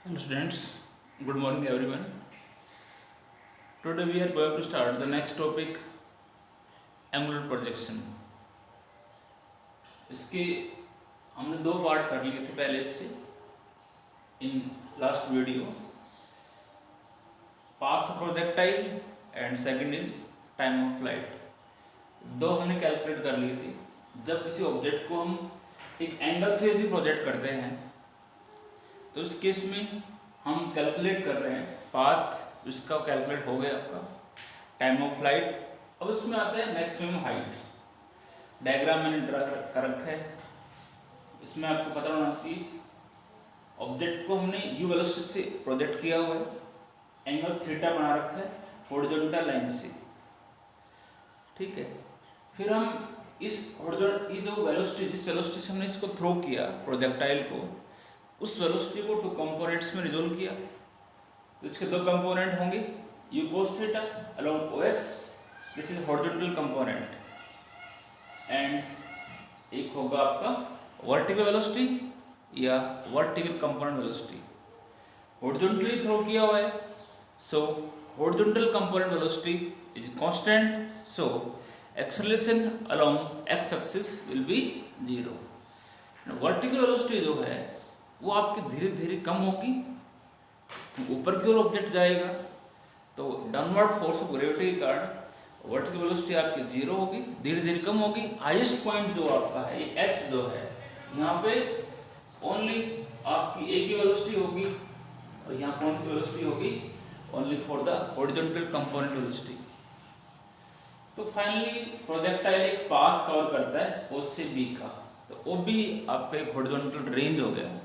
Hello students, good morning everyone. Today we are going to start the next topic, angular projection. इसके हमने दो part कर लिए थे पहले इससे in last video, path projectile and second is time of flight. दो हमने कैलकुलेट कर लिए थे. जब किसी ऑब्जेक्ट को हम एक एंगल से यदि प्रोजेक्ट करते हैं तो इस केस में हम कैलकुलेट कर रहे हैं पाथ, इसका कैलकुलेट हो गया आपका. Time of flight. अब इसमें आता है मैक्सिमम हाइट. डायग्राम मैंने ड्रा कर रखा है. इसमें आपको पता होना चाहिए ऑब्जेक्ट को हमने यू वेलोसिटी से प्रोजेक्ट किया हुआ है, एंगल थीटा बना रखा है हॉरिजॉन्टल लाइन से. ठीक है. फिर हम इस हॉरिजॉन्टल ये जो वेलोसिटी, जिस वेलोसिटी से हमने इसको थ्रो किया प्रोजेक्टाइल को, उस वेलोसिटी को टू कंपोनेंट्स में रिजोल्व किया. तो इसके दो कंपोनेंट होंगे, u cos theta along ox, this is horizontal component, and एक होगा आपका वर्टिकल वेलोसिटी या vertical component velocity. Horizontally throw किया हुआ है, so horizontal component velocity is constant, so acceleration along x axis will be 0. वर्टिकल वेलोसिटी जो है वो आपकी धीरे धीरे कम होगी, ऊपर की ओर ऑब्जेक्ट जाएगा तो डाउनवर्ड फोर्स ऑफ ग्रेविटी के कारण वर्टिकल वेलोसिटी आपकी 0 होगी, धीरे धीरे कम होगी. हाईएस्ट पॉइंट जो आपका है ये h जो है, यहाँ पे ओनली आपकी a की वेलोसिटी होगी और यहाँ कौन सी वेलोसिटी होगी, only for the horizontal component velocity. तो फाइनली प्रोजेक्टाइल एक पाथ कवर करता है O से B का, तो वो भी आपका एक हॉरिजॉन्टल रेंज हो गया.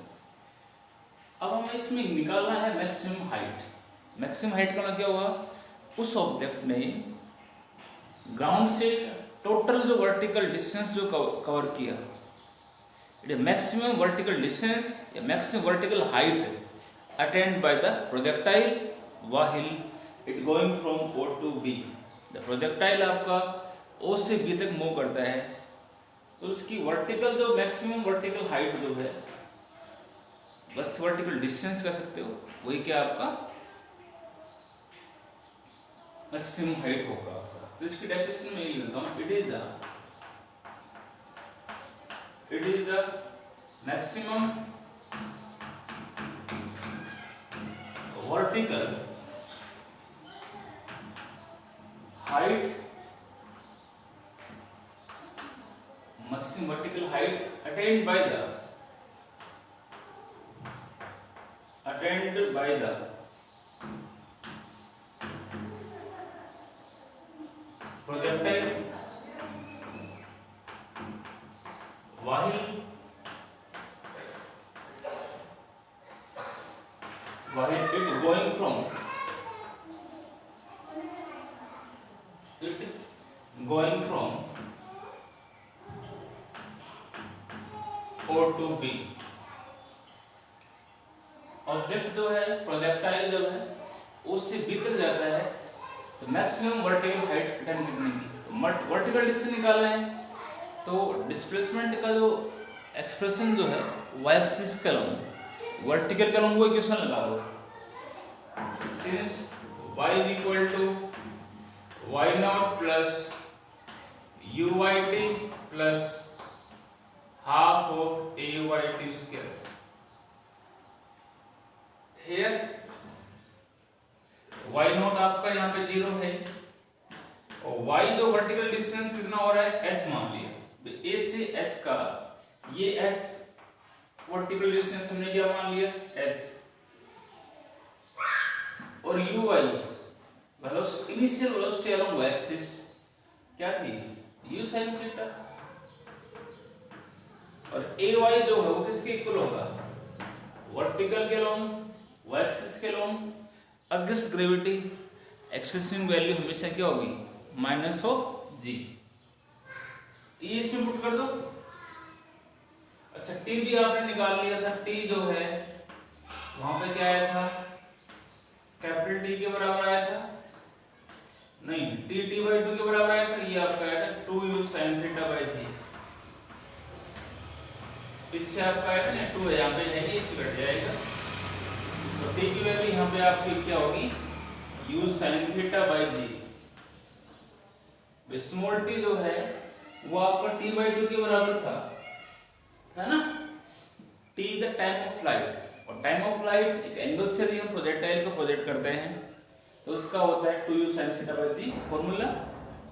अब हमें इसमें निकालना है मैक्सिमम हाइट. मैक्सिमम हाइट का क्या हुआ, उस ऑब्जेक्ट ने ग्राउंड से टोटल जो वर्टिकल डिस्टेंस जो कवर किया, it is maximum vertical distance या maximum vertical height attend by the projectile while it going from O to B. The projectile आपका O से B तक मूव करता है, तो उसकी वर्टिकल जो मैक्सिमम वर्टिकल हाइट जो है, वर्टिकल डिस्टेंस कह सकते हो, वही क्या आपका मैक्सिमम हाइट होगा आपका. तो इसकी डेफिनेशन में ये लिखता हूँ, it is the maximum vertical height, maximum vertical height attend by the projectile while it going from O to B. Object जो है, प्रोजेक्टाइल जो है, उससे B तक जाता है, तो मैक्सिमम वर्टिकल हाइट अटेन कितनी की, तो वर्टिकल डिस्टेंस निकालना है. तो डिस्प्लेसमेंट का जो एक्सप्रेशन जो है y एक्सिस के अलोंग, वर्टिकल के अलोंग वो इक्वेशन लगा दो. Since y is equal to y not plus uyt plus half of ayt square. Here y not आपका यहाँ पे 0 है और y जो वर्टिकल डिस्टेंस कितना हो रहा है, h मान लिया. a से h का ये h वर्टिकल डिस्टेंस हमने क्या मान लिया, h. और uy velocity, initial velocity along y axis क्या थी, u sin थीटा. और ay जो है वो किसके इक्वल होगा, वर्टिकल के अलोंग y एक्सिस के along. Against gravity acceleration value हमेशा क्या होगी, माइनस ऑफ g. ये इसमें पुट कर दो. अच्छा, t भी आपने निकाल लिया था. t जो है वहां पे क्या आया था, कैपिटल T के बराबर आया था, नहीं t/2 के बराबर आया था. ये आपका आया था 2u sin θ/g. पीछे आपका आया था ना 2 है, यहाँ पे नहीं, इसे कट जाएगा. तो टी की वैल्यू यहाँ पे आपकी क्या होगी, u sin theta by g. Small t जो है वो आपका t/2 के बराबर था, है ना। t the time of flight, और टाइम ऑफ फ्लाइट एक एंगल से भी हम प्रोजेक्टाइल को प्रोजेक्ट करते हैं, तो उसका होता है 2u sin theta by g formula,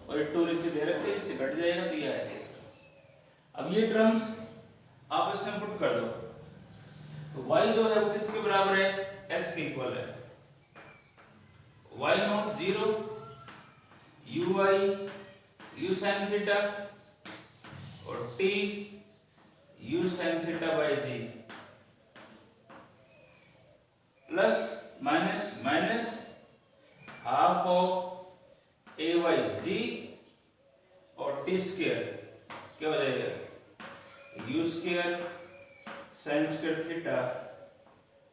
और ये 2 नीचे दे रखे, इससे कट जाएगा, दिया है इसका। अब ये टर्म्स आप इसमें पुट कर दो, तो y जो है वो किसके बराबर है, h के इक्वल है। y not 0 uy u sin theta और t u sin theta by ji plus minus minus half of a y g और t स्क्वायर क्या हो जाएगा, u square sin square theta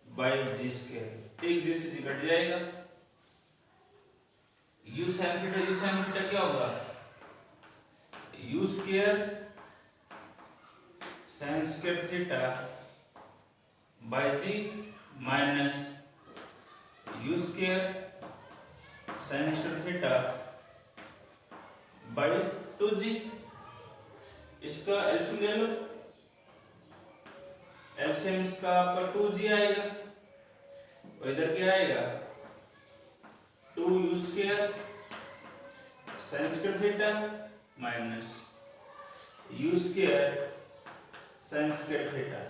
by g square, एक जी से जी cut जाएगा। u sin theta क्या होगा, u square sin square theta by ji minus u square sin square theta by 2g। इसका एलसीएम ले लो, एलसीएम इसका आपका 2g आएगा, और इधर क्या आएगा 2u square sin square theta minus u square sin square theta,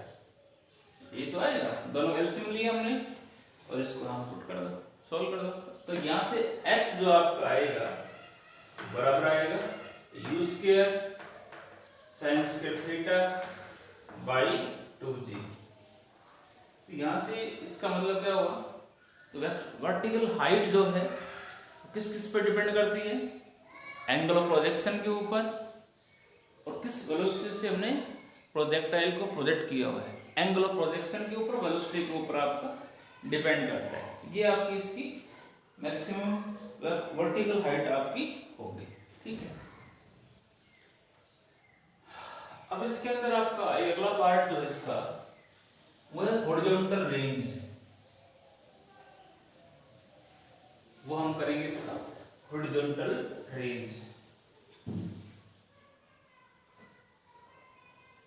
ये तो आएगा। दोनों एलसीएम लिए हमने, और इसको हम पुट कर दो, सॉल्व कर दो। तो यहाँ से x जो आपका आएगा बराबर आएगा u square sin square theta by 2g। तो यहाँ से इसका मतलब क्या हुआ, तो वर्टिकल हाइट जो है किस किस पर डिपेंड करती है, एंगल ऑफ प्रोजेक्शन के ऊपर, और किस वेलोसिटी से हमने प्रोजेक्टाइल को प्रोजेक्ट किया हुआ है, एंगल ऑफ प्रोजेक्शन के ऊपर, वेलोसिटी के ऊपर आपका डिपेंड करता है। ये आपकी इसकी मैक्सिमम वर्टिकल हाइट आपकी होगी, ठीक है। अब इसके अंदर आपका अगला पार्ट जो है इसका वो है हॉरिजॉन्टल रेंज, वो हम करेंगे इसका हॉरिजॉन्टल रेंज।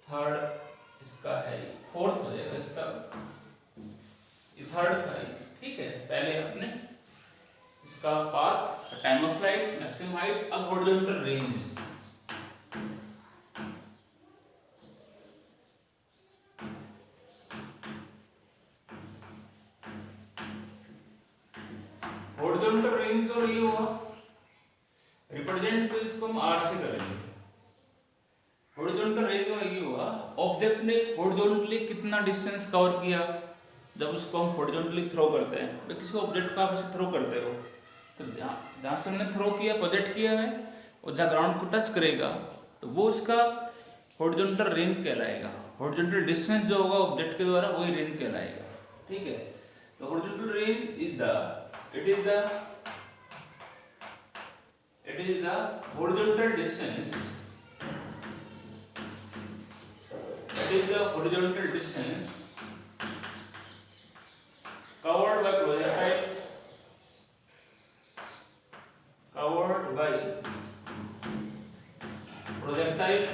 थर्ड इसका है, फोर्थ हो जाएगा इसका, ये थर्ड था ये, ठीक है। पहले अपने इसका path, time of flight, maximum height, अब हॉरिजॉन्टल रेंज। हॉरिजॉन्टल रेंज का ये हुआ रिप्रेजेंट, तो इसको हम r से करेंगे। हॉरिजॉन्टल रेंज में ये हुआ ऑब्जेक्ट ने हॉरिजॉन्टली कितना डिस्टेंस कवर किया, जब उसको हम हॉरिजॉन्टली थ्रो करते हैं, तो किसी ऑब्जेक्ट को आप ऐसे थ्रो करते हो, तो जहाँ से हमने थ्रो किया, प्रोजेक्ट किया है, और जहाँ ग्राउंड को टच करेगा, तो वो उसका हॉरिजॉन्टल रेंज कहलाएगा। हॉरिजॉन्टल डिस्टेंस जो होगा ऑब्जेक्ट के द्वारा वही रेंज कहलाएगा, ठीक है। तो horizontal range is the it is the horizontal distance, it is the horizontal distance covered by projectile,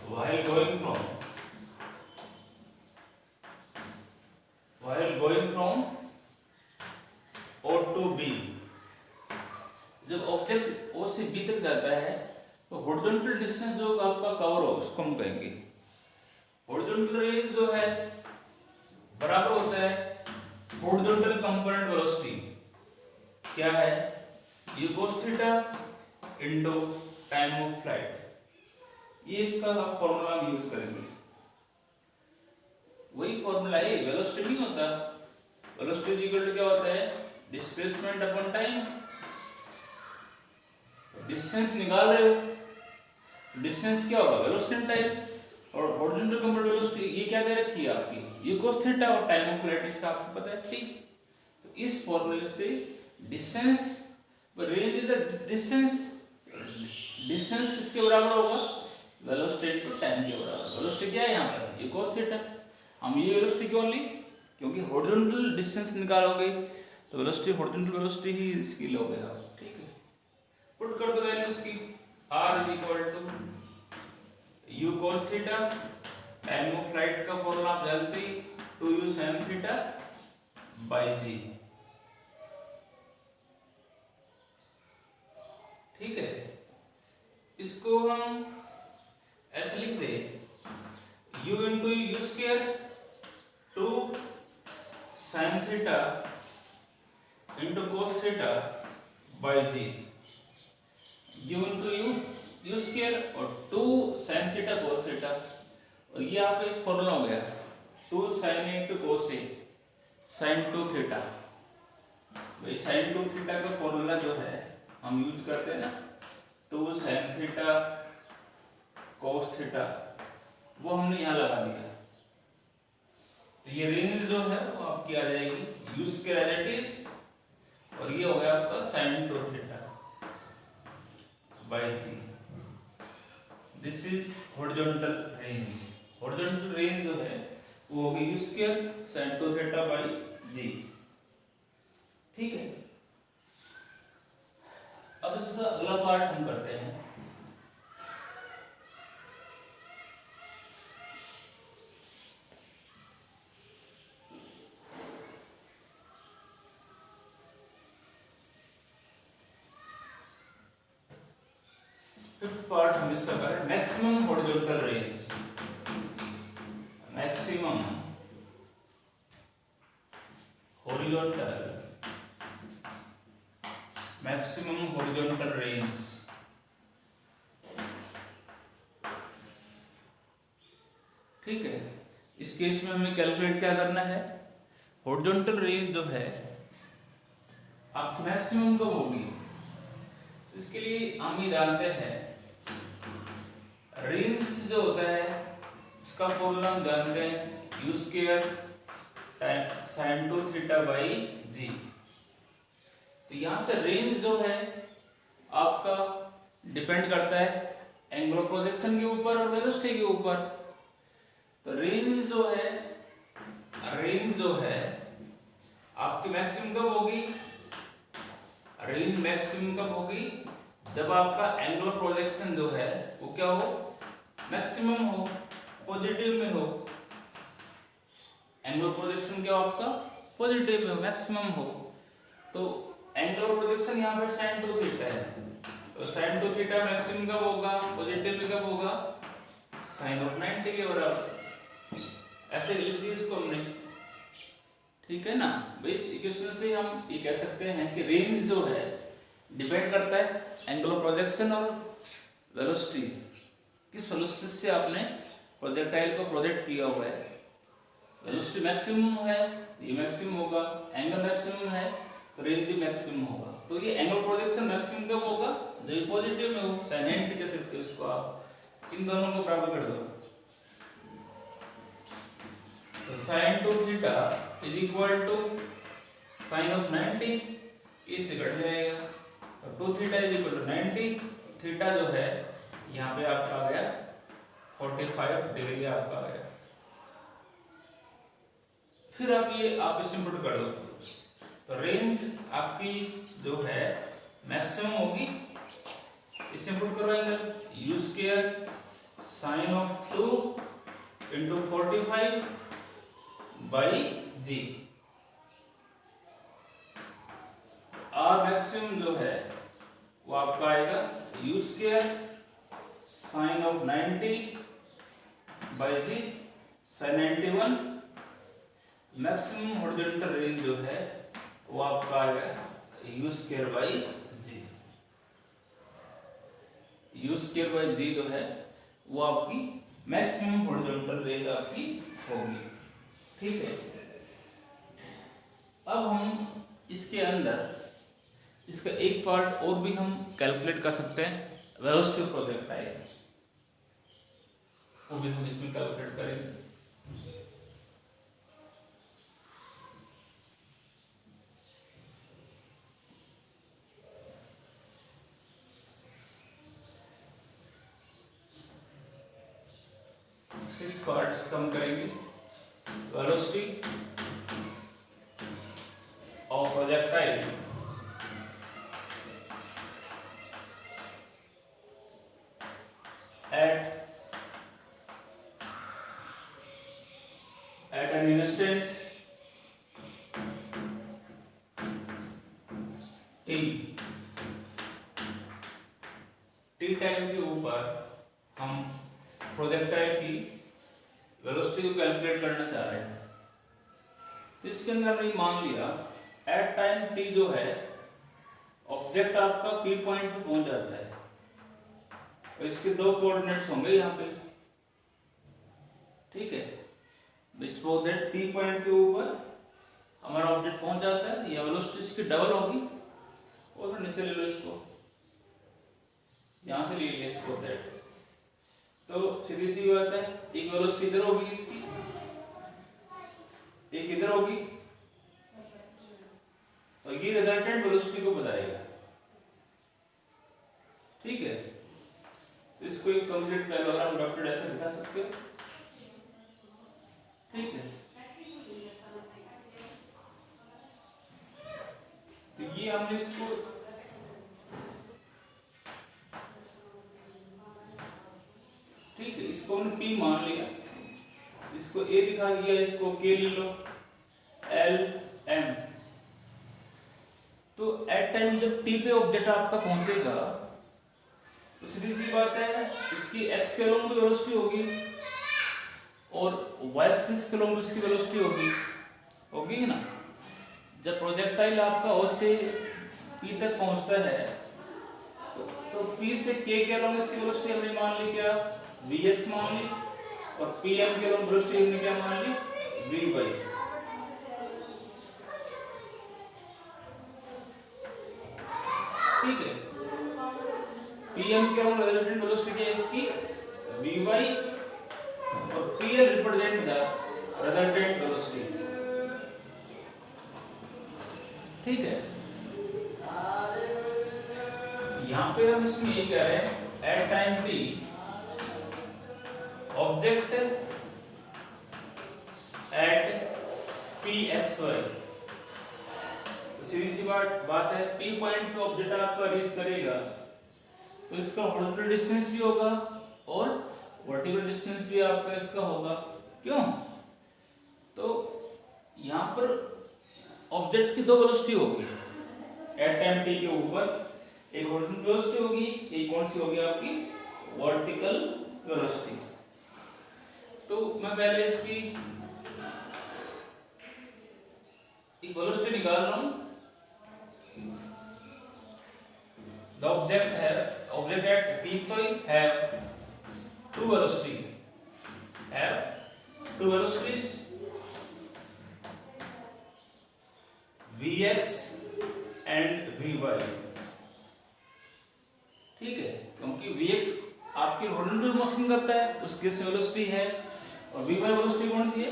while going from O to B। जब ऑब्जेक्ट O से B तक जाता है तो हॉरिजॉन्टल डिस्टेंस जो आपका कवर हो उसको हम कहेंगे। हॉरिजॉन्टल रेंज जो है बराबर होता है हॉरिजॉन्टल कंपोनेंट वेलोसिटी, क्या है, u cos theta into time of flight. ये इसका आप फॉर्मूला हम यूज करेंगे, वही फॉर्मूला है, वेलोसिटी नहीं होता, वेलोसिटी इक्वल टू क्या होता है, डिस्प्लेसमेंट अपॉन टाइम। डिस्टेंस निकाल रहे हो, डिस्टेंस क्या होगा, वेलोसिटी टाइम, और हॉरिजॉन्टल कंपोनेंट वेलोसिटी ये क्या दे रखी है आपकी, u cos थीटा, और टाइम ऑफ फ्लाइट इसका आपको पता है, ठीक। तो इस फॉर्मूले से distance, range is the distance, distance किसके बराबर होगा, वेलोसिटी टू टाइम के बराबर। वेलोसिटी क्या है यहाँ पर, u cos थीटा, हम ये वेलोसिटी क्यों ली, क्योंकि हॉरिजॉन्टल डिस्टेंस निकालोगे तो वेलोसिटी हॉरिजॉन्टल वेलोसिटी ही इसकी लोगे आप, ठीक है। पुट कर दो वैल्यूज की, r is equal to u cos theta, time of flight का फॉर्मूला आप जानते ही 2u sin theta by g, ठीक है। इसको हम ऐसे लिख दे u into u square 2 sin theta into cos theta by g, u into u square और 2 sin थीटा cos थीटा, और ये आपका एक फॉर्मूला हो गया 2 sin into cos a sin 2 theta. भाई sin 2 थीटा का फॉर्मूला जो है हम यूज करते हैं ना, 2 sin थीटा cos थीटा, वो हमने यहाँ लगा दिया। तो ये रेंज जो है वो आपकी आ जाएगी u square as it is, और ये हो गया आपका sin 2 theta by G. This is horizontal range. Horizontal range जो है वो होगी u square sin 2 theta by G, ठीक है। अब इसका अगला पार्ट हम करते हैं। फिफ्थ पार्ट हम इसका करें maximum horizontal range. Maximum horizontal range, ठीक है। इस केस में हमें कैलकुलेट क्या करना है, हॉरिजॉन्टल रेंज जो है आपकी मैक्सिमम कब होगी। इसके लिए हम ये जानते हैं रेंज जो होता है इसका फॉर्मूला हम जानते हैं u square sin 2 theta by G. तो यहां से रेंज जो है आपका डिपेंड करता है एंगल ऑफ प्रोजेक्शन के ऊपर और वेलोसिटी के ऊपर। तो रेंज जो है आपकी मैक्सिमम कब होगी, रेंज मैक्सिमम कब होगी, जब आपका एंगल ऑफ प्रोजेक्शन जो है वो क्या हो, मैक्सिमम हो, पॉजिटिव में हो। एंगल ऑफ प्रोजेक्शन क्या हो आपका, पॉजिटिव में हो, मैक्सिमम हो। तो एंगल ऑफ प्रोजेक्शन यहाँ पर sin 2 थीटा है, तो sin 2 थीटा मैक्सिमम कब होगा, पॉजिटिव में कब होगा, sin ऑफ 90 के बराबर। ऐसे लिख दी इसको हमने, ठीक है ना। भाई इस इक्वेशन से हम ये कह सकते हैं कि रेंज जो है डिपेंड करता है एंगल ऑफ प्रोजेक्शन और वेलोसिटी, किस वेलोसिटी से आपने प्रोजेक्टाइल को प्रोजेक्ट किया हुआ है। वेलोसिटी मैक्सिमम है, ये मैक्सिमम होगा, एंगल मैक्सिमम है तो रेंज भी मैक्सिमम होगा। तो ये एंगल प्रोजेक्शन मैक्सिमम कब होगा, जब पॉजिटिव में हो, sin 90 कह सकते हो इसको आप। इन दोनों को बराबर कर दो, तो sin 2 theta is equal to sin of 90, इससे कट जाएगा, तो 2 theta is equal to 90, theta जो है यहाँ पे आपका आ गया 45 डिग्री आपका आ गया। फिर आप इसे पुट कर दो, तो रेंज आपकी जो है मैक्सिमम होगी, इसे पुट करो angle u square sin of 2 into 45 by G. R maximum जो है वो आपका आएगा u square sin of 90 by G sin 91। Maximum horizontal range जो है वो आपका आएगा u square by G. U square by G जो है वो आपकी मैक्सिमम हॉरिजॉन्टल रेंज आपकी होगी, ठीक है। अब हम इसके अंदर इसका एक पार्ट और भी हम कैलकुलेट कर सकते हैं, वेलोसिटी ऑफ प्रोजेक्टाइल, वो भी हम इसमें कैलकुलेट करेंगे। सिक्स पार्ट्स कम करेंगे। Velocity of projectile at an instant t time के ऊपर हम प्रोजेक्टाइल की वेलोसिटी को कैलकुलेट करना चाह रहे हैं। तो इसके अंदर हमने मान लिया एट टाइम t जो है ऑब्जेक्ट आपका p पॉइंट पे पहुंच जाता है और इसके दो कोऑर्डिनेट्स होंगे यहाँ पे, ठीक है। सो दैट p पॉइंट के ऊपर हमारा ऑब्जेक्ट पहुंच जाता है, या वेलोसिटी इसकी डबल होगी, और फिर नीचे ले लो इसको, यहां से ले लिया इसको दैट। तो सीधी सी बात है, एक वेलोसिटी इधर होगी इसकी, एक इधर होगी, तो ये रिजल्टेंट वेलोसिटी को बताएगा, ठीक है। तो इसको एक कंप्लीट पैरेललोग्राम डॉटेड ऐसे दिखा सकते हो, ठीक है। तो ये हमने इसको ठीक है, इसको हमने P मान लिया, इसको A दिखा दिया, इसको K ले लो, L M। तो एट टाइम जब T पे ऑब्जेक्ट आपका पहुंचेगा तो सीधी सी बात है, इसकी x के अलोंग की वेलोसिटी होगी और y एक्सिस के अलोंग इसकी वेलोसिटी होगी ना। जब प्रोजेक्टाइल आपका O से P तक पहुंचता है तो P से K के अलोंग इसकी वेलोसिटी हमने मान ली क्या, Vx मान ली, और Pm के अलोंग वेलोसिटी हमने क्या मान ली, Vy। ठीक है, Pm के अलोंग रिजल्टेंट वेलोसिटी क्या है इसकी, Vy, और Pl represent the resultant velocity, ठीक है। यहां पे हम इसमें ये कह रहे हैं at time t object at pxy, सीधी सी बात है, P पॉइंट पे ऑब्जेक्ट आपका रीच करेगा तो इसका हॉरिजॉन्टल डिस्टेंस भी होगा और वर्टिकल डिस्टेंस भी आपका इसका होगा। क्यों? तो यहाँ पर ऑब्जेक्ट की दो वेलोसिटी होगी एट टाइम t के ऊपर, एक हॉरिजॉन्टल वेलोसिटी होगी, एक कौन सी होगी आपकी, वर्टिकल वेलोसिटी। तो मैं पहले इसकी एक वेलोसिटी निकाल रहा हूं। The object at pxy have two velocities vx and vy, ठीक है, क्योंकि vx आपकी हॉरिजॉन्टल मोशन करता है, उसकी वेलोसिटी है, और vy वेलोसिटी कौन सी है,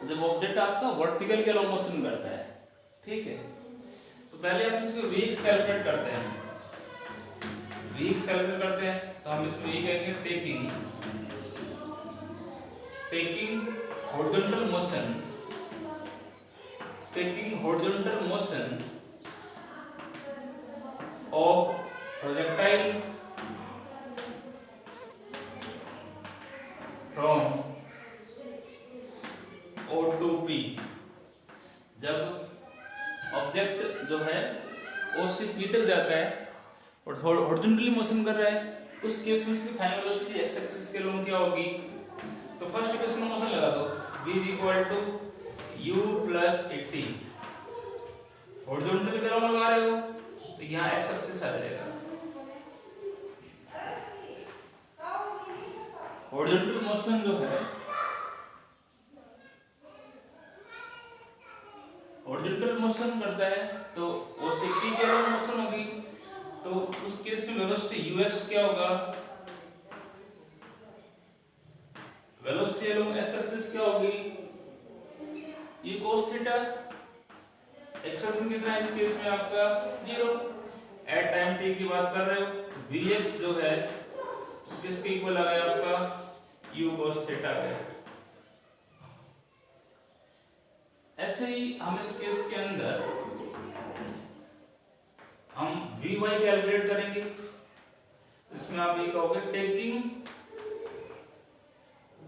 जब ऑब्जेक्ट आपका वर्टिकल के अलोंग मोशन करता है, ठीक है। तो पहले हम इसको vx कैलकुलेट करते हैं। vx कैलकुलेट करते हैं तो हम इसमें ये कहेंगे taking horizontal motion of projectile from O to P। जब ऑब्जेक्ट जो है O से P तक जाता है और हॉरिजॉन्टली मोशन कर रहा है, उस केस में इसकी फाइनल वेलोसिटी x एक्सिस के अलोंग क्या होगी। तो फर्स्ट केस में मोशन लगा दो, v u + 80, हॉरिजॉन्टल के अलोंग लगा रहे हो तो यहाँ x एक्सिस आ जाएगा। हॉरिजॉन्टल मोशन जो है, हॉरिजॉन्टल मोशन करता है तो O से P के अलोंग मोशन होगी, तो उस केस में वेलोसिटी ux क्या होगा, वेलोसिटी अलोंग x एक्सिस क्या होगी, ये cos थीटा, x एक्सिस कितना है इस केस में आपका 0। एट टाइम t की बात कर रहे हो, vx जो है किसके इक्वल आ गया आपका u cos थीटा है, ऐसे ही हम इस केस के अंदर हम Vy कैलकुलेट करेंगे। इसमें आप ये कहोगे taking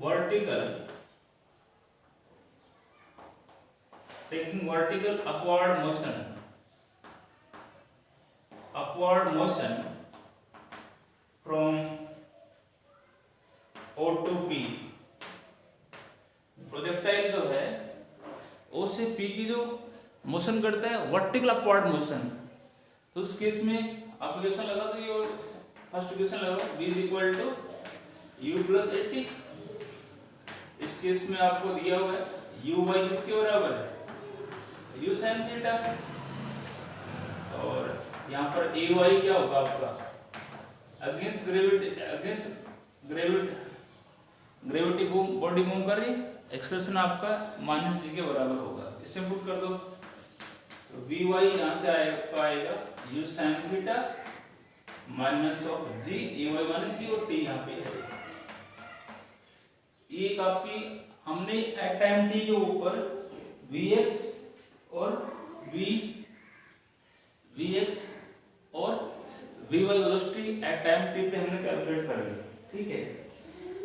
vertical upward motion from O to P। Projectile जो है O से P की जो मोशन करता है वर्टिकल अपवर्ड मोशन, तो उस केस में आप इक्वेशन लगा दो, ये फर्स्ट इक्वेशन लगाओ v is equal to u plus 80। इस केस में आपको दिया हुआ है u y किसके बराबर है, u sin थीटा, और यहाँ पर a y क्या होगा आपका अगेंस्ट ग्रेविटी बॉडी मूव कर रही है, एक्सप्रेशन आपका माइनस जी के बराबर होगा। इससे पुट कर दो तो वी वाई यहाँ से आएगा u sin theta minus of G, A Y minus G, और टी यहाँ पे है। ये एक आपकी हमने एट टाइम टी के ऊपर vx और vx और vy velocity at time T पे हमने कैलकुलेट कर ली, ठीक है।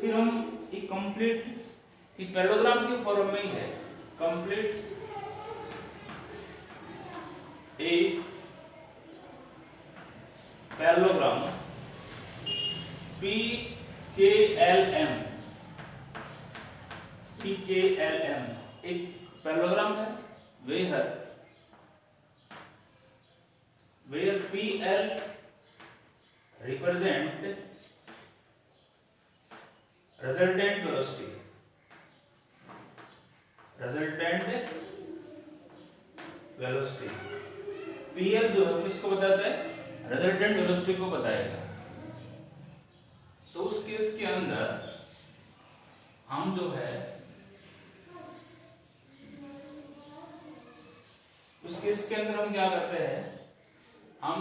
फिर हम एक कंप्लीट पैरेललोग्राम के फॉर्म में ही है, कंप्लीट ए पैरेललोग्राम PKLM एक पैरेललोग्राम है where PL represent resultant velocity PL जो है किसको बताता है, रिजल्टेंट वेलोसिटी को बताएगा। तो उस केस के अंदर हम जो है हम क्या करते हैं, हम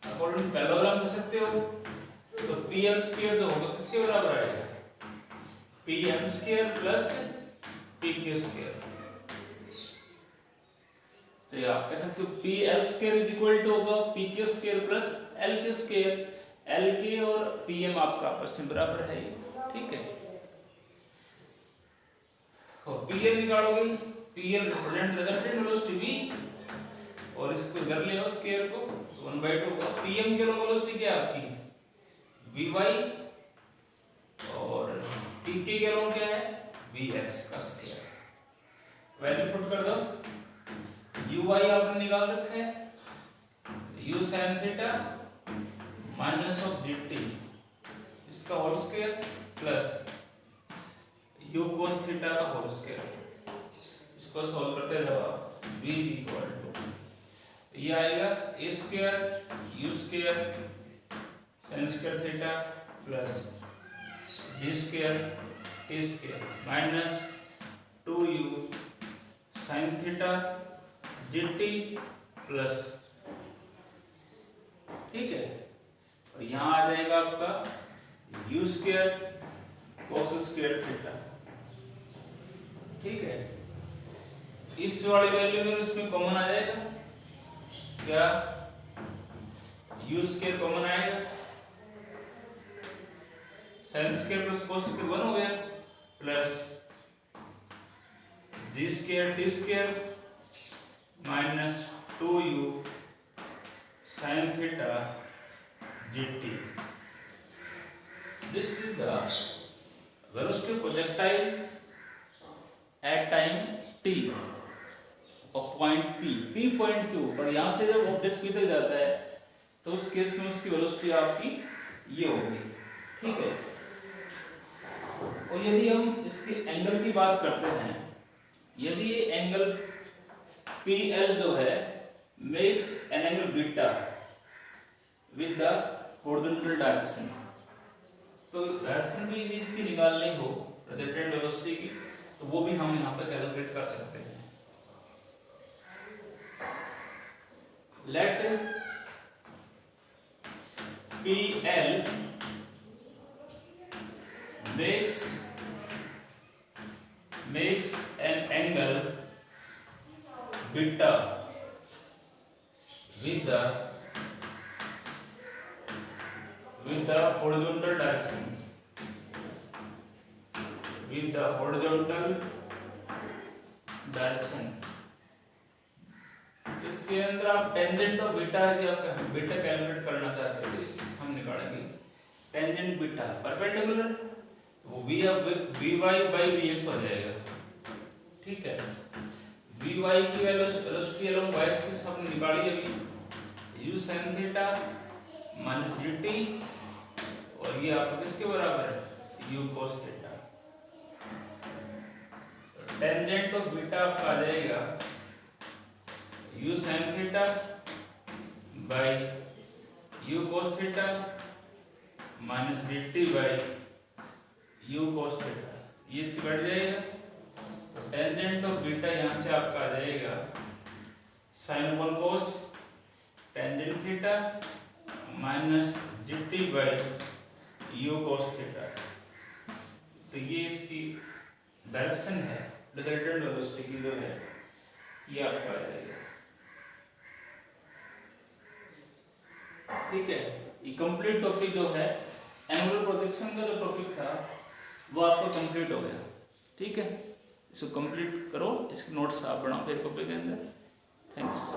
अकॉर्डिंग पैरेललोग्राम कर सकते हो, तो PL स्क्वायर जो होगा किसके बराबर आएगा, PM square plus PK square. तो आप कह सकते हो PL square is equal to होगा PK square plus LK square. LK और PM आपका आपस में बराबर है, ठीक है। और PL निकालोगे, PL represent resultant velocity V, और इसको इधर ले आओ स्क्वायर को 1/2 होगा। PM की वेलोसिटी क्या है आपकी Vy, और PK की वेलोसिटी क्या है Vx का स्क्वायर। वैल्यू पुट कर दो, Uy आपने निकाल रखा है u sin theta minus of gt इसका whole square plus u cos theta का होल स्क्वायर। इसको सॉल्व करते जाओ, v इक्वल टू ये आएगा a square u square sin square theta plus g square a square minus 2u sin theta gt plus, ठीक है। और यहां आ जाएगा आपका u square cos square theta, ठीक है। इस वाली वैल्यू में इसमें कॉमन आ जाएगा क्या, u स्क्वायर कॉमन आएगा, sin square plus cos square 1 हो गया, plus g square t square minus 2u sin theta gt। This is the velocity of projectile at time t of point P point के ऊपर। यहां से जब object P तक जाता है तो उस केस में उसकी वेलोसिटी आपकी ये होगी, ठीक है। और यदि हम इसके एंगल की बात करते हैं, यदि ये एंगल PL जो है makes an angle beta with the horizontal direction, तो डायरेक्शन भी यदि इसकी निकालनी हो रिजल्टेंट वेलोसिटी की, तो वो भी हम यहाँ पे कैलकुलेट कर सकते हैं। Let PL makes makes an angle beta with the horizontal direction, with the horizontal direction. इसके अंदर आप टेंजेंट ऑफ बीटा यदि आप बीटा कैलकुलेट करना चाहते हो तो इस हम निकालेंगे टेंजेंट बीटा परपेंडिकुलर, वो v y by v x हो जाएगा, ठीक है। वी वाई की वेलोसिटी अलोंग y एक्सिस हमने निकाली अभी, u sin theta minus dt, और ये आपका किसके बराबर है, u cos theta. Tangent of beta आपका आ जाएगा u sin theta by u cos theta minus dt by u cos theta, ये इससे बढ़ जाएगा। तो टेंजेंट ऑफ बीटा यहाँ से आपका आ जाएगा sin 1 cos tangent theta minus dt by u cos theta. तो ये इसकी डायरेक्शन है, रिजल्टेंट वेलोसिटी की जो है ये आपका आ जाएगा, ठीक है। ये कंप्लीट टॉपिक जो है एंगुलर प्रोजेक्शन का जो टॉपिक था वो आपका कंप्लीट हो गया, ठीक है। इसको कंप्लीट करो, इसके नोट्स आप बनाओ फिर कॉपी के अंदर। थैंक्स।